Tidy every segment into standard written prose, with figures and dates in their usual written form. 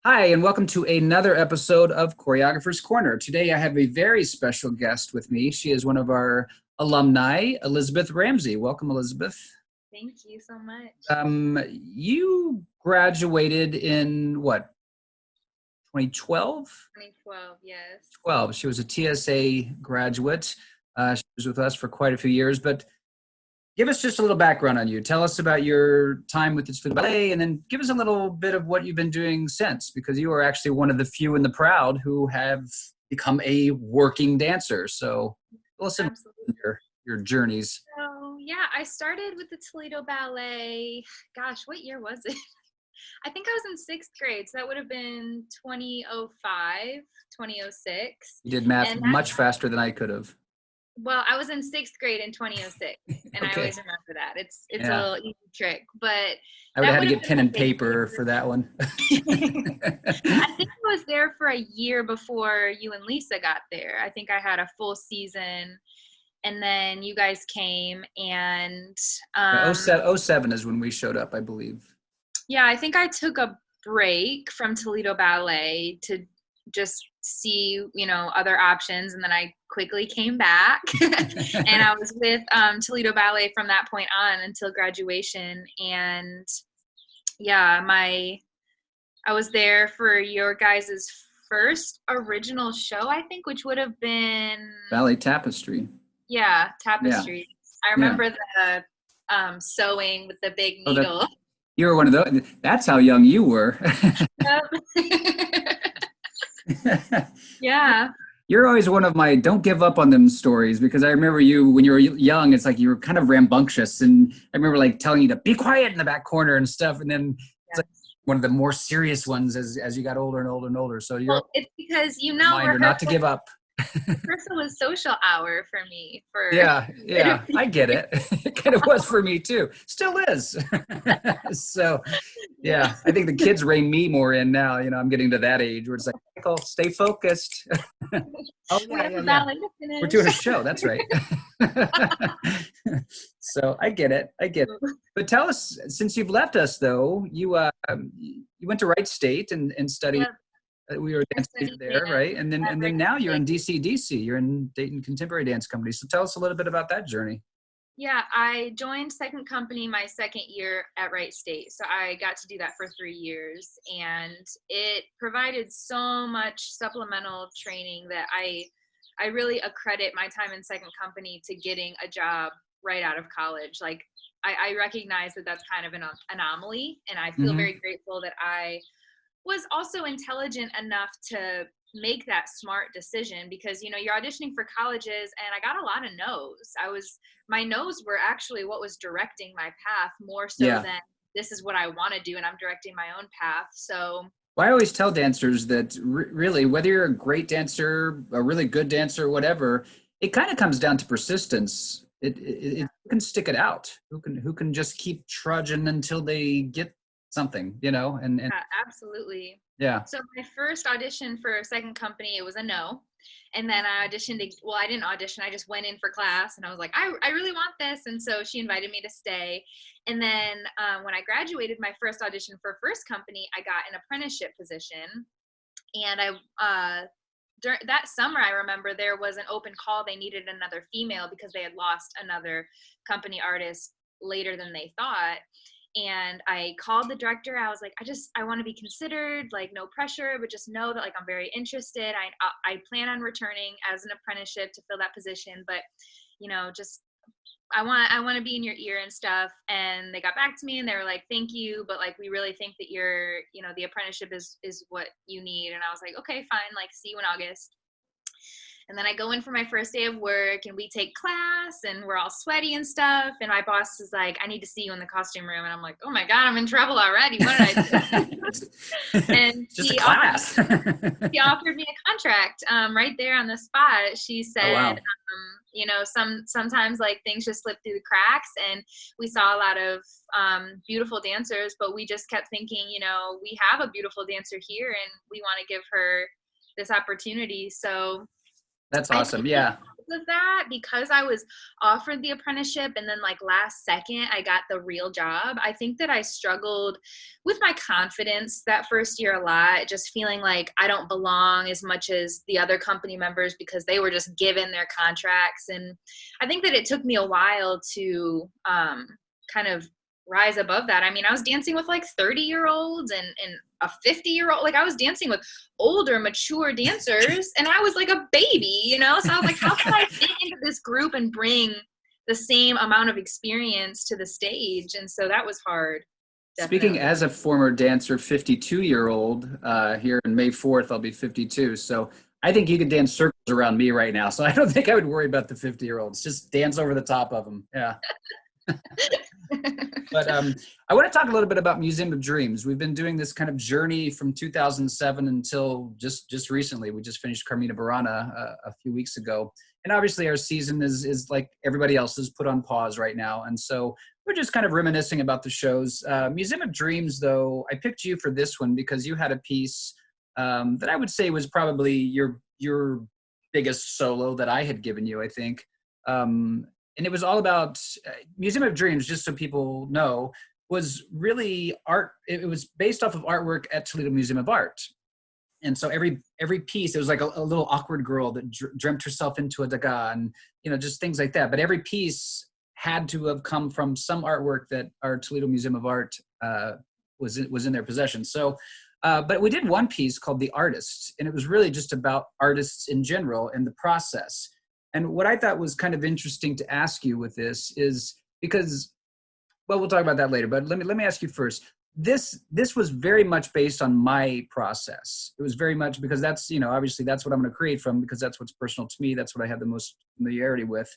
Hi, and welcome to another episode of Choreographer's Corner. Today, I have a very special guest with me. She is one of our alumni, Elizabeth Ramsey. Welcome, Elizabeth. Thank you so much. You graduated in what, 2012? 2012, yes. 12. She was a TSA graduate. She was with us for quite a few years, but give us just a little background on you. Tell us about your time with the Toledo Ballet, and then give us a little bit of what you've been doing since, because you are actually one of the few and the proud who have become a working dancer. So listen to Absolutely. your journeys. So, yeah, I started with the Toledo Ballet. Gosh, what year was it? I think I was in sixth grade. So that would have been 2005, 2006. You did math And that, much faster than I could have. well, I was in sixth grade in 2006. And I Okay. always remember that. It's a Yeah. little easy trick. But I would have that had to would have get been pen my and big paper year. for that one. I think I was there for a year before you and Lisa got there. I think I had a full season, and then you guys came, and Yeah, um, 07 is when we showed up, I believe. yeah, I think I took a break from Toledo Ballet to just see, other options, and then I quickly came back, and I was with Toledo Ballet from that point on until graduation, and yeah, I was there for your guys' first original show, I think, which would have been, Ballet Tapestry. yeah, Yeah. Tapestry. I Yeah. remember the sewing with the big Oh, that needle. you were one of those. That's how young you were. Yep. Yeah. You're always one of my don't give up on them stories, because I remember you when you were young. It's like you were kind of rambunctious, and I remember like telling you to be quiet in the back corner and stuff. And then it's like one of the more serious ones as you got older and older and older. So you're a Well, it's because, reminder not to give up. rehearsal was social hour for me for Yeah, yeah, I get it. It kind of was for me too. Still is. So, yeah. yeah, I think the kids rein me more in now. I'm getting to that age where it's like, Michael, stay focused. Oh, We yeah, have yeah, a yeah. ballet to We're doing a finish. show. That's right. So I get it. I get it. But tell us, since you've left us, though, you went to Wright State and studied. Yep, We were a I dance major studied there, dance right? And then at and Wright then now you're in State. DCDC. You're in Dayton Contemporary Dance Company. So tell us a little bit about that journey. Yeah, I joined Second Company my second year at Wright State. So I got to do that for 3 years, and it provided so much supplemental training that I really accredit my time in Second Company to getting a job right out of college. Like I recognize that that's kind of an anomaly, and I feel Hmm. very grateful that I was also intelligent enough to make that smart decision, because you're auditioning for colleges, and I got a lot of no's. My no's were actually what was directing my path more so Yeah. than this is what I want to do and I'm directing my own path. So Well, I always tell dancers that really, whether you're a great dancer, a really good dancer, whatever, it kind of comes down to persistence. It who can stick it out. Who can just keep trudging until they get something, and yeah, absolutely. yeah. So my first audition for Second Company, it was a no. And then I auditioned. Well, I didn't audition. I just went in for class, and I was like, I really want this. And so she invited me to stay. And then when I graduated, my first audition for First Company, I got an apprenticeship position. And during that summer, I remember there was an open call. They needed another female because they had lost another company artist later than they thought. And I called the director. I was like, I want to be considered, like no pressure, but just know that like I'm very interested. I plan on returning as an apprenticeship to fill that position, but just I want to be in your ear and stuff. And they got back to me and they were like, thank you, but like we really think that the apprenticeship is what you need. And I was like, okay, fine, like see you in August. And then I go in for my first day of work, and we take class, and we're all sweaty and stuff. And my boss is like, I need to see you in the costume room. And I'm like, oh my God, I'm in trouble already. What did I do? And It's just a class. she offered me a contract right there on the spot. She Oh, said, wow. sometimes like things just slip through the cracks, and we saw a lot of beautiful dancers, but we just kept thinking, we have a beautiful dancer here, and we want to give her this opportunity. So That's I awesome. think Yeah. of that, because I was offered the apprenticeship and then like last second I got the real job, I think that I struggled with my confidence that first year a lot, just feeling like I don't belong as much as the other company members because they were just given their contracts. And I think that it took me a while to kind of rise above that. I mean, I was dancing with like 30-year-olds and a 50-year-old. Like I was dancing with older, mature dancers, and I was like a baby, you know? So I was like, how can I fit into this group and bring the same amount of experience to the stage? And so that was hard. Speaking Definitely. as a former dancer, 52-year-old, here in May 4th, I'll be 52. So I think you could dance circles around me right now. So I don't think I would worry about the 50-year-olds. Just dance over the top of them. Yeah. But I want to talk a little bit about Museum of Dreams. We've been doing this kind of journey from 2007 until just recently. We just finished Carmina Burana a few weeks ago. And obviously our season is like everybody else's, put on pause right now. And so we're just kind of reminiscing about the shows. Museum of Dreams, though, I picked you for this one because you had a piece that I would say was probably your biggest solo that I had given you, I think. And it was all about Museum of Dreams, just so people know, was really art. It was based off of artwork at Toledo Museum of Art. And so every piece, it was like a little awkward girl that dreamt herself into a Degas and, you know, just things like that. But every piece had to have come from some artwork that our Toledo Museum of Art was in their possession. So, but we did one piece called The Artist, and it was really just about artists in general and the process. And what I thought was kind of interesting to ask you with this is because, well, we'll talk about that later, but let me ask you first. This was very much based on my process. It was very much because that's, you know, obviously that's what I'm going to create from, because that's what's personal to me. That's what I have the most familiarity with.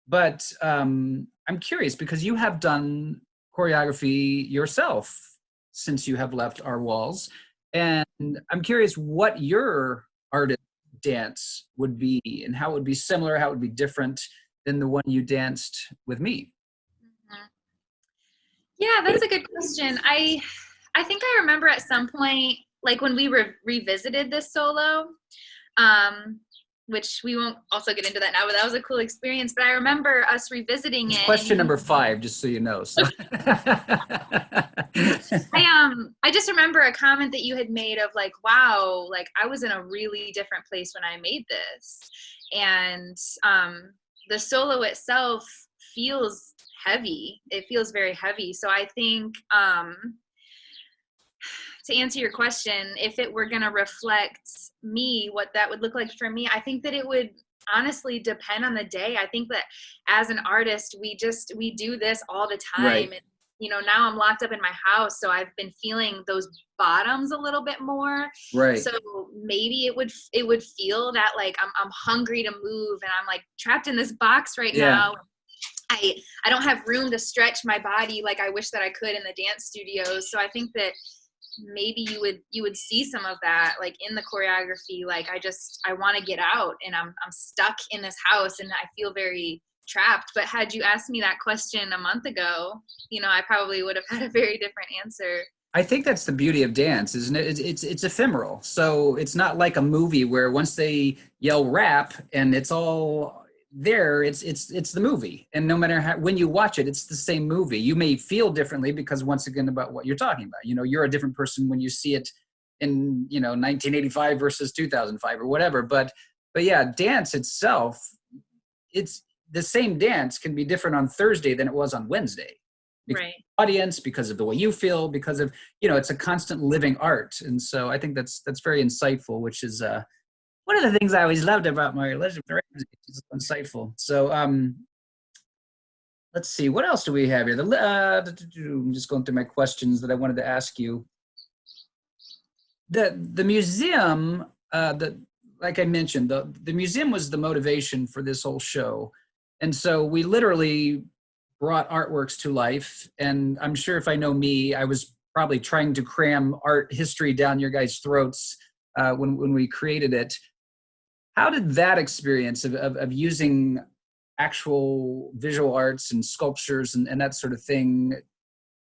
But I'm curious because you have done choreography yourself since you have left our walls. And I'm curious what your artist dance would be and how it would be similar, how it would be different than the one you danced with me. Mhm. Yeah, that's a good question. I think I remember at some point, like when we revisited this solo, um, which we won't also get into that now, but that was a cool experience. But I remember us revisiting It's it, and question number 5, just so you know. So. I just remember a comment that you had made of like, wow, like I was in a really different place when I made this. And the solo itself feels heavy. It feels very heavy. So I think to answer your question, if it were going to reflect me, what that would look like for me, I think that it would honestly depend on the day. I think that as an artist, we do this all the time. Right. And, you know, now I'm locked up in my house, so I've been feeling those bottoms a little bit more. Right. So maybe it would feel that like I'm hungry to move and I'm like trapped in this box right now. I don't have room to stretch my body like I wish that I could in the dance studios. So I think that maybe you would see some of that like in the choreography. Like I want to get out and I'm stuck in this house and I feel very trapped. But had you asked me that question a month ago, you know, I probably would have had a very different answer. I think that's the beauty of dance, isn't it? It's ephemeral. So it's not like a movie where once they yell rap and it's all there, it's the movie. And no matter how, when you watch it, it's the same movie. You may feel differently because once again, about what you're talking about, you know, you're a different person when you see it in, you know, 1985 versus 2005 or whatever. But yeah, dance itself, it's the same dance can be different on Thursday than it was on Wednesday. Because Right. of the audience, because of the way you feel, because of, you know, it's a constant living art. And so I think that's very insightful, which is one of the things I always loved about my relationship with Ramsey. It's insightful. So let's see, what else do we have here? I'm just going through my questions that I wanted to ask you. The museum, like I mentioned, the museum was the motivation for this whole show. And so we literally brought artworks to life. And I'm sure if I know me, I was probably trying to cram art history down your guys' throats when we created it. How did that experience of using actual visual arts and sculptures and that sort of thing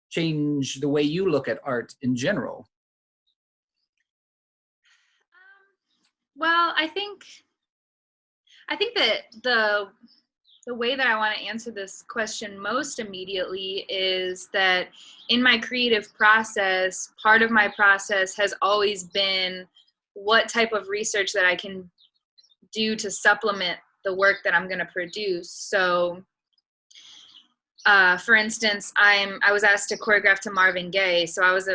change the way you look at art in general? Well, I think I think that the way that I want to answer this question most immediately is that in my creative process, part of my process has always been what type of research that I can do to supplement the work that I'm going to produce. So, for instance, I was asked to choreograph to Marvin Gaye, so I was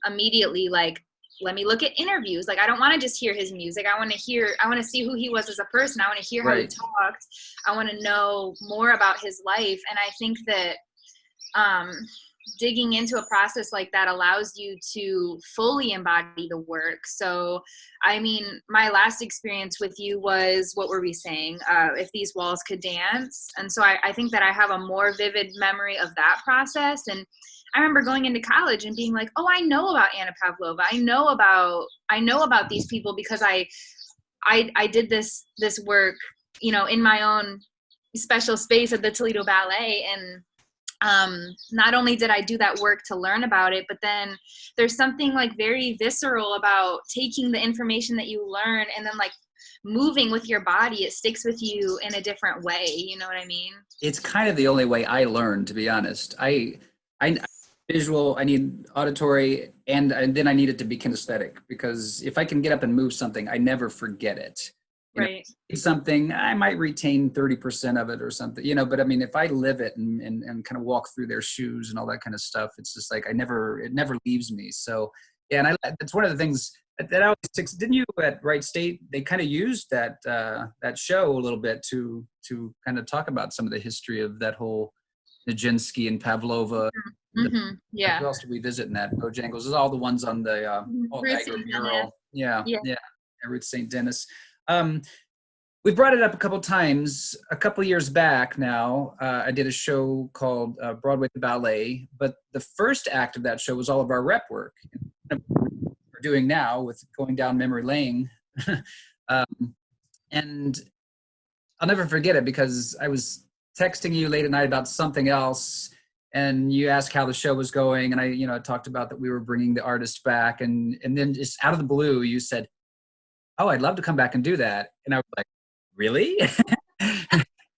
immediately like, let me look at interviews. Like, I don't want to just hear his music. I want to see who he was as a person. I want to hear how he Right. talked. I want to know more about his life. And I think that digging into a process like that allows you to fully embody the work. So, I mean, my last experience with you was, what were we saying? If These Walls Could Dance. And so I think that I have a more vivid memory of that process. And I remember going into college and being like, oh, I know about Anna Pavlova. I know about these people because I did this work, in my own special space at the Toledo Ballet. And not only did I do that work to learn about it, but then there's something like very visceral about taking the information that you learn and then like moving with your body. It sticks with you in a different way. You know what I mean? It's kind of the only way I learn, to be honest. I visual, I need auditory, and then I need it to be kinesthetic, because if I can get up and move something, I never forget it. Right. Something, I might retain 30% of it or something, but I mean, if I live it and kind of walk through their shoes and all that kind of stuff, it's just like, it never leaves me. So yeah, and that's one of the things that I always sticks. Didn't you at Wright State, they kind of used that show a little bit to kind of talk about some of the history of that whole Nijinsky and Pavlova. Mm-hmm. Yeah. Who else did we visit in that? Bojangles. Is all the ones on the Ruth Niagara St. mural. Yeah, Yeah. yeah. Ruth St. Denis. We brought it up a couple times. A couple years back now, I did a show called Broadway the Ballet, but the first act of that show was all of our rep work. We're doing now with going down memory lane. And I'll never forget it, because I was texting you late at night about something else, and you asked how the show was going, and I talked about that we were bringing the artist back, and then just out of the blue, you said, "Oh, I'd love to come back and do that," and I was like, "Really?"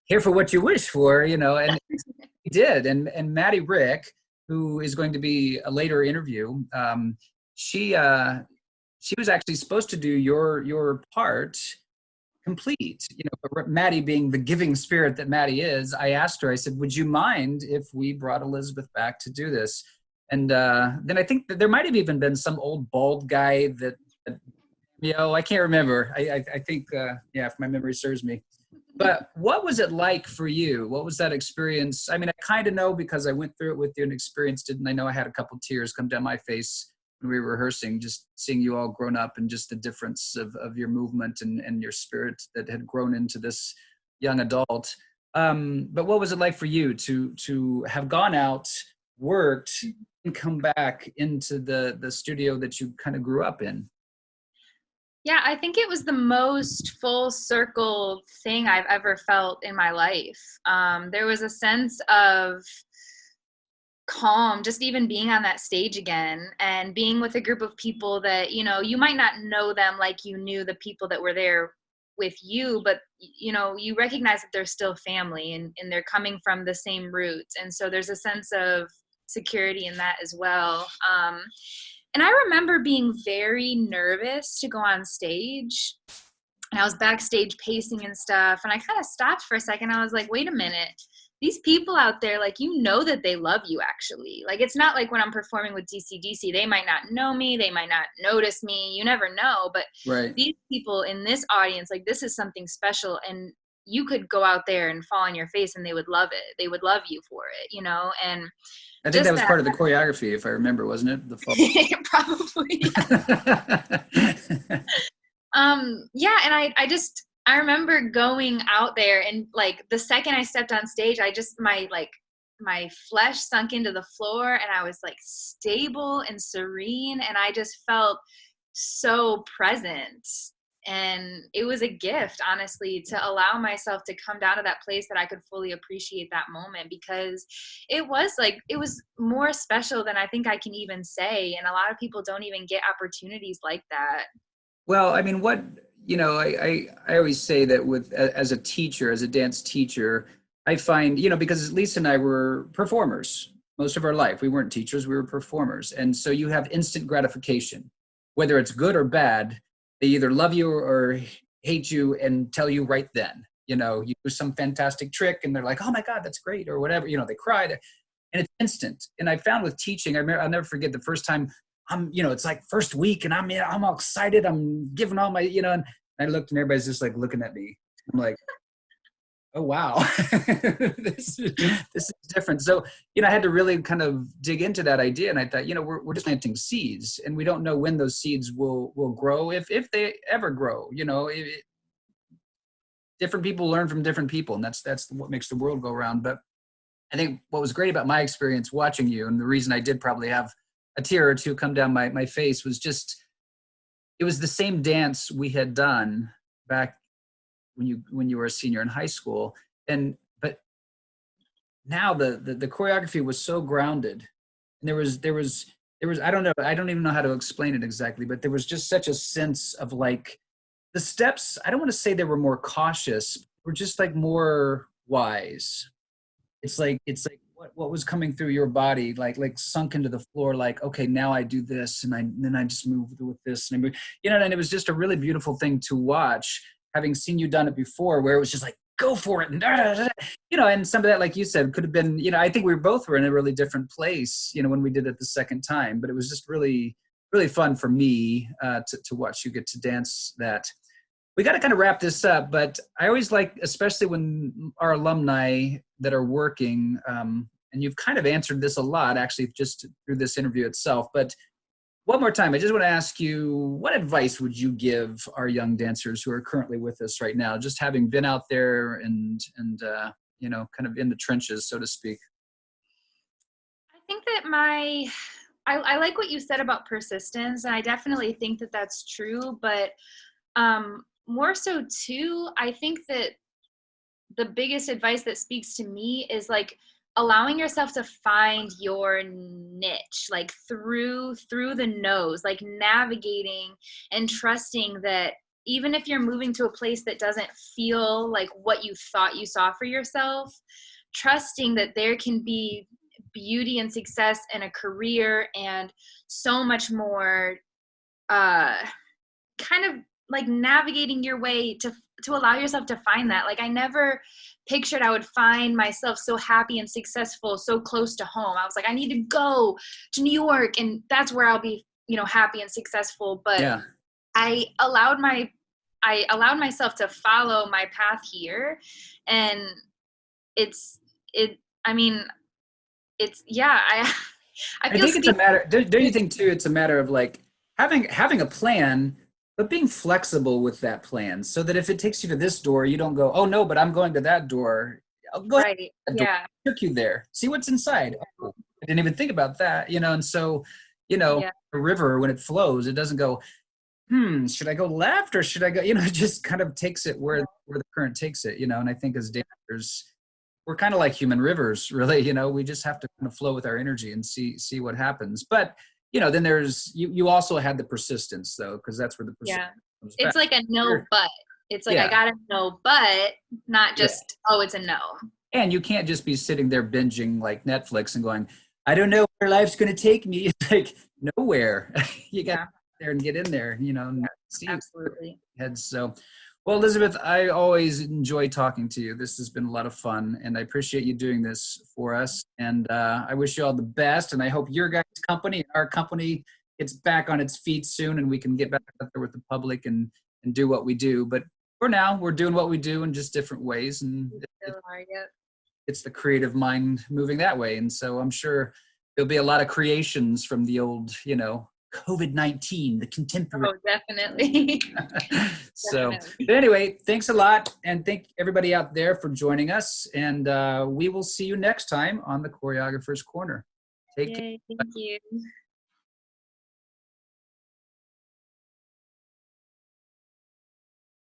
Here for what you wish for, and he did. And Maddie Rick, who is going to be a later interview, she was actually supposed to do your part complete. But Maddie, being the giving spirit that Maddie is, I asked her, I said, would you mind if we brought Elizabeth back to do this? And then I think that there might have even been some old bald guy that I can't remember. I think, if my memory serves me. But what was it like for you? What was that experience? I mean, I kind of know because I went through it with you and experienced it, and I know I had a couple tears come down my face when we were rehearsing, just seeing you all grown up, and just the difference of your movement and your spirit that had grown into this young adult. But what was it like for you to have gone out, worked, and come back into the studio that you kind of grew up in? Yeah, I think it was the most full circle thing I've ever felt in my life. There was a sense of calm, just even being on that stage again and being with a group of people that, you might not know them like you knew the people that were there with you, but, you recognize that they're still family and they're coming from the same roots. And so there's a sense of security in that as well. And I remember being very nervous to go on stage, and I was backstage pacing and stuff. And I kind of stopped for a second. I was like, wait a minute, these people out there, like, that they love you actually. Like, it's not like when I'm performing with DC/DC, they might not know me. They might not notice me. You never know. But Right. These people in this audience, like, this is something special. And you could go out there and fall on your face and they would love it. They would love you for it, And I think just that was part of the choreography, if I remember, wasn't it? The fall. probably. Yeah. And I remember going out there, and like the second I stepped on stage, my flesh sunk into the floor, and I was like stable and serene, and I just felt so present. And it was a gift, honestly, to allow myself to come down to that place that I could fully appreciate that moment, because it was more special than I think I can even say. And a lot of people don't even get opportunities like that. Well, I mean, I always say that as a teacher, as a dance teacher, I find, because Lisa and I were performers most of our life. We weren't teachers, we were performers. And so you have instant gratification, whether it's good or bad. They either love you or hate you and tell you right then. You do some fantastic trick and they're like, oh my God, that's great, or whatever. They cry, and it's instant. And I found with teaching, I'll never forget the first time it's like first week and I'm all excited. I'm giving all my, and I looked and everybody's just like looking at me. I'm like, oh, wow, this is different. So, I had to really kind of dig into that idea. And I thought, we're just planting seeds and we don't know when those seeds will grow, if they ever grow. Different people learn from different people, and that's what makes the world go around. But I think what was great about my experience watching you, and the reason I did probably have a tear or two come down my face, was just, it was the same dance we had done back when you were a senior in high school. But now the choreography was so grounded, and there was I don't even know how to explain it exactly, but there was just such a sense of like, the steps, I don't want to say they were more cautious, were just like more wise. It's like what was coming through your body, like sunk into the floor, like, okay, now I do this, and then I just move with this, and I move, and it was just a really beautiful thing to watch, having seen you done it before, where it was just like, go for it, and and some of that, like you said, could have been, I think we both were in a really different place, when we did it the second time, but it was just really, really fun for me to watch you get to dance that. We got to kind of wrap this up, but I always like, especially when our alumni that are working, and you've kind of answered this a lot, actually, just through this interview itself, but one more time, I just want to ask you, what advice would you give our young dancers who are currently with us right now, just having been out there and kind of in the trenches, so to speak? I think that I like what you said about persistence, and I definitely think that that's true, but more so too, I think that the biggest advice that speaks to me is like allowing yourself to find your niche, like through the nose, like navigating and trusting that even if you're moving to a place that doesn't feel like what you thought you saw for yourself, trusting that there can be beauty and success and a career and so much more, kind of like navigating your way to allow yourself to find that. Like, I never pictured I would find myself so happy and successful so close to home. I was like, I need to go to New York and that's where I'll be, happy and successful. But yeah. I allowed myself to follow my path here, and I think it's a matter, don't you think too, it's a matter of like having a plan, but being flexible with that plan, so that if it takes you to this door, you don't go, oh no, but I'm going to that door. I'll go ahead. Yeah. Took you there. See what's inside. Oh, I didn't even think about that, and so, a river, when it flows, it doesn't go, should I go left or should I go, it just kind of takes it where the current takes it, and I think as dancers, we're kind of like human rivers, really, we just have to kind of flow with our energy and see what happens. But then there's, you also had the persistence though, because that's where the persistence comes back. It's like a no, but it's like, I gotta know, but not just, oh, it's a no. And you can't just be sitting there binging like Netflix and going, I don't know where life's going to take me. It's like nowhere. You got to get there and get in there, and see. Absolutely. So, well, Elizabeth, I always enjoy talking to you. This has been a lot of fun, and I appreciate you doing this for us. And I wish you all the best, and I hope your guys' company, our company, gets back on its feet soon, and we can get back out there with the public and do what we do. But for now, we're doing what we do in just different ways, and it's the creative mind moving that way. And so I'm sure there'll be a lot of creations from the old, COVID-19, the contemporary. Oh, definitely. So, but anyway, thanks a lot. And thank everybody out there for joining us. And we will see you next time on the Choreographer's Corner. Take care. Thank you.